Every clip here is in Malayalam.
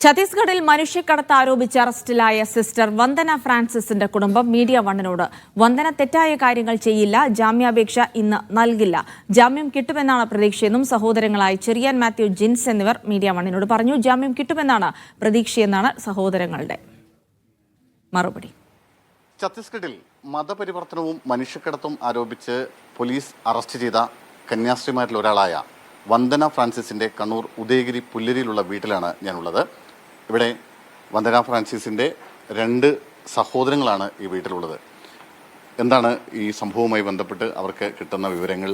ഛത്തീസ്ഗഡിൽ മനുഷ്യക്കടത്ത് ആരോപിച്ച് അറസ്റ്റിലായ സിസ്റ്റർ വന്ദന ഫ്രാൻസിസിന്റെ കുടുംബം മീഡിയ വണ്ണിനോട് വന്ദന തെറ്റായ കാര്യങ്ങൾ ചെയ്യില്ല, ജാമ്യാപേക്ഷ ഇന്ന് നൽകില്ല, ജാമ്യം കിട്ടുമെന്നാണ് പ്രതീക്ഷയെന്നും സഹോദരങ്ങളായ ചെറിയാൻ മാത്യു, ജിൻസ് എന്നിവർ മീഡിയ വണ്ണിനോട് പറഞ്ഞു. ജാമ്യം കിട്ടുമെന്നാണ് പ്രതീക്ഷയെന്നാണ് സഹോദരങ്ങളുടെ മറുപടി. ഛത്തീസ്ഗഡിൽ മതപരിവർത്തനവും മനുഷ്യക്കടത്തും ആരോപിച്ച് പോലീസ് അറസ്റ്റ് ചെയ്ത കന്യാസ്ത്രീമാരിൽ ഒരാളായ വന്ദന ഫ്രാൻസിസിന്റെ കണ്ണൂർ ഉദയഗിരി പുല്ലരിയിലുള്ള വീട്ടിലാണ് ഞാനുള്ളത്. ഇവിടെ വന്ദന ഫ്രാൻസിസിന്റെ 2 സഹോദരങ്ങളാണ് ഈ വീട്ടിലുള്ളത്. എന്താണ് ഈ സംഭവവുമായി ബന്ധപ്പെട്ട് അവർക്ക് കിട്ടുന്ന വിവരങ്ങൾ,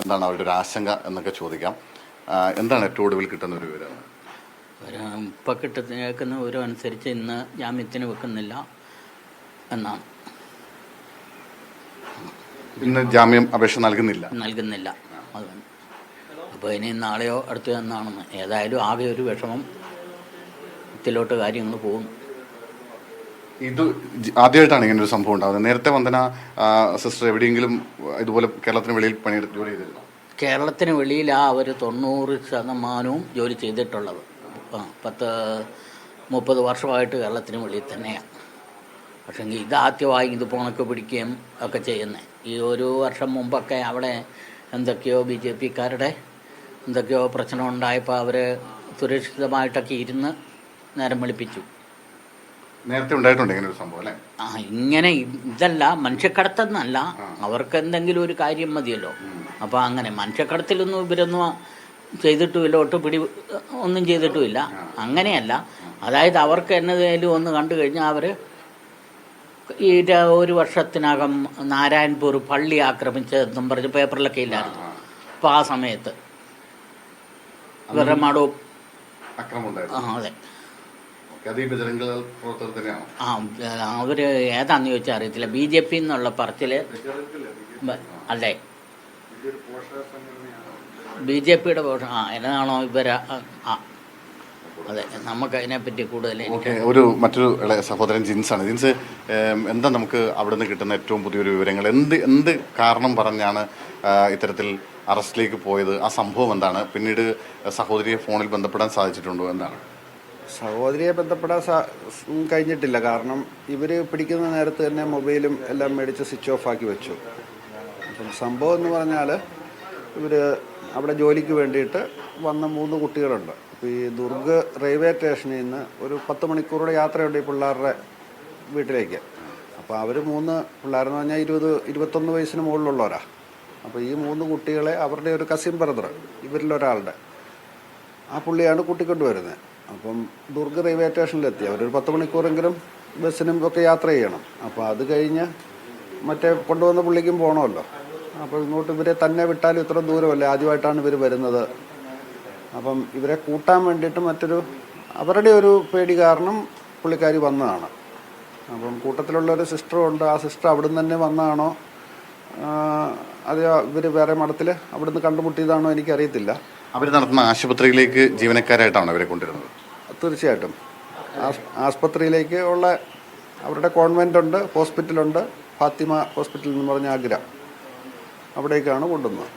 എന്താണ് അവരുടെ ഒരു ആശങ്ക എന്നൊക്കെ ചോദിക്കാം. എന്താണ് ഏറ്റവും ഒടുവിൽ കിട്ടുന്ന ഒരു വിവരം? ഇപ്പം കേൾക്കുന്ന വിവരം അനുസരിച്ച് ഇന്ന് ജാമ്യത്തിന് വെക്കുന്നില്ല എന്നാണ്. ഇന്ന് ജാമ്യം അപേക്ഷ നൽകുന്നില്ല. അതാണ്. അപ്പോൾ ഇനി നാളെയോ അടുത്ത് എന്നാണെന്ന്. ഏതായാലും ആകെ ഒരു വിഷമം ത്തിലോട്ട് കാര്യങ്ങൾ പോകുന്നു. ഇത് ആദ്യമായിട്ടാണ് ഇങ്ങനെ ഒരു സംഭവം ഉണ്ടാകുന്നത്. നേരത്തെ വന്ദന സിസ്റ്റർ എവിടെയെങ്കിലും ഇതുപോലെ കേരളത്തിന് വെളിയിൽ ജോലി ചെയ്തിരുന്നു? കേരളത്തിന് വെളിയിലാണ് അവർ 90% ജോലി ചെയ്തിട്ടുള്ളത്. 10-30 വർഷമായിട്ട് കേരളത്തിന് വെളിയിൽ തന്നെയാണ്. പക്ഷേങ്കിൽ ഇത് ആദ്യമായി ഇത് പോണൊക്കെ പിടിക്കുകയും ഒക്കെ ചെയ്യുന്നത്. ഈ ഒരു വർഷം മുമ്പൊക്കെ അവിടെ എന്തൊക്കെയോ BJP-ക്കാരുടെ എന്തൊക്കെയോ പ്രശ്നം ഉണ്ടായപ്പോൾ അവർ സുരക്ഷിതമായിട്ടൊക്കെ ഇരുന്ന് നേരം വെളുപ്പിച്ചു. നേരത്തെ ഉണ്ടായിട്ടുണ്ട് ഇങ്ങനെ ഒരു സംഭവം അല്ലേ? ഇങ്ങനെ ഇതല്ല, മനുഷ്യക്കടത്തെന്നല്ല, അവർക്ക് എന്തെങ്കിലും ഒരു കാര്യം മതിയല്ലോ. അപ്പോൾ അങ്ങനെ മനുഷ്യക്കടത്തിലൊന്നും ഇവരൊന്നും ചെയ്തിട്ടുമില്ല, ഒന്നും ചെയ്തിട്ടുമില്ല. അങ്ങനെയല്ല, അതായത് അവർക്ക് എന്നതേലും ഒന്ന് കണ്ടു കഴിഞ്ഞാൽ അവർ ഈ 1 വർഷത്തിനകം നാരായൺപൂർ പള്ളി ആക്രമിച്ചതെന്നും പറഞ്ഞ് പേപ്പറിലൊക്കെ ഇല്ലായിരുന്നു. അപ്പോൾ ആ സമയത്ത് ഇവരുടെ മടവും അതെ. അവര് ഏതാന്ന് ചോദിച്ചാൽ അറിയത്തില്ല. BJP എന്നുള്ള പറച്ചില് അല്ലേ, BJP-യുടെ എന്നാണോ ഇവര്? അതെ, നമുക്ക് അതിനെപ്പറ്റി കൂടുതൽ. മറ്റൊരു സഹോദരൻ ജിൻസാണ്. ജിൻസ്, എന്താ നമുക്ക് അവിടെ നിന്ന് കിട്ടുന്ന ഏറ്റവും പുതിയൊരു വിവരങ്ങൾ? എന്ത് കാരണം പറഞ്ഞാണ് ഇത്തരത്തിൽ അറസ്റ്റിലേക്ക് പോയത്? ആ സംഭവം എന്താണ്? പിന്നീട് സഹോദരിയെ ഫോണിൽ ബന്ധപ്പെടാൻ സാധിച്ചിട്ടുണ്ടോ? എന്താണ്? സഹോദരിയെ ബന്ധപ്പെടാൻ കഴിഞ്ഞിട്ടില്ല. കാരണം ഇവർ പിടിക്കുന്ന നേരത്ത് തന്നെ മൊബൈലും എല്ലാം മേടിച്ച് സ്വിച്ച് ഓഫ് ആക്കി വെച്ചു. അപ്പം സംഭവം എന്ന് പറഞ്ഞാൽ ഇവർ അവിടെ ജോലിക്ക് വേണ്ടിയിട്ട് വന്ന 3 കുട്ടികളുണ്ട്. അപ്പോൾ ഈ ദുർഗ് റെയിൽവേ സ്റ്റേഷനിൽ നിന്ന് ഒരു 10 മണിക്കൂറുടെ യാത്രയുണ്ട് ഈ പിള്ളേരുടെ വീട്ടിലേക്ക്. അപ്പോൾ അവർ 3 പിള്ളേരെന്ന് പറഞ്ഞാൽ 20-21 വയസ്സിന് മുകളിലുള്ളവരാ. അപ്പോൾ ഈ 3 കുട്ടികളെ അവരുടെ ഒരു കസിൻ ബ്രദർ ഇവരിലൊരാളുടെ ആ പുള്ളിയാണ് കൂട്ടിക്കൊണ്ടുവരുന്നത്. അപ്പം ദുർഗ് റെയിൽവേ സ്റ്റേഷനിലെത്തി. അവരൊരു 10 മണിക്കൂറെങ്കിലും ബസ്സിനും ഒക്കെ യാത്ര ചെയ്യണം. അപ്പോൾ അത് കഴിഞ്ഞ് മറ്റേ കൊണ്ടുവന്ന പുള്ളിക്കും പോകണമല്ലോ. അപ്പോൾ ഇങ്ങോട്ട് ഇവരെ തന്നെ വിട്ടാലും ഇത്ര ദൂരമല്ലേ, ആദ്യമായിട്ടാണ് ഇവർ വരുന്നത്. അപ്പം ഇവരെ കൂട്ടാൻ വേണ്ടിയിട്ട് അവരുടെ ഒരു പേടി കാരണം പുള്ളിക്കാരി വന്നതാണ്. അപ്പം കൂട്ടത്തിലുള്ളൊരു സിസ്റ്ററും ഉണ്ട്. ആ സിസ്റ്റർ അവിടുന്ന് തന്നെ വന്നതാണോ അത് ഇവർ വേറെ മഠത്തിൽ അവിടുന്ന് കണ്ടുമുട്ടിയതാണോ എനിക്കറിയത്തില്ല. അവർ നടത്തുന്ന ആശുപത്രിയിലേക്ക് ജീവനക്കാരായിട്ടാണ് അവരെ കൊണ്ടുവരുന്നത്? തീർച്ചയായിട്ടും ആസ്പത്രിയിലേക്ക് ഉള്ള അവരുടെ കോൺവെൻ്റ് ഉണ്ട്, ഹോസ്പിറ്റലുണ്ട്, ഫാത്തിമ ഹോസ്പിറ്റൽ എന്ന് പറഞ്ഞ ആഗ്ര, അവിടേക്കാണ് കൊണ്ടുവന്നത്.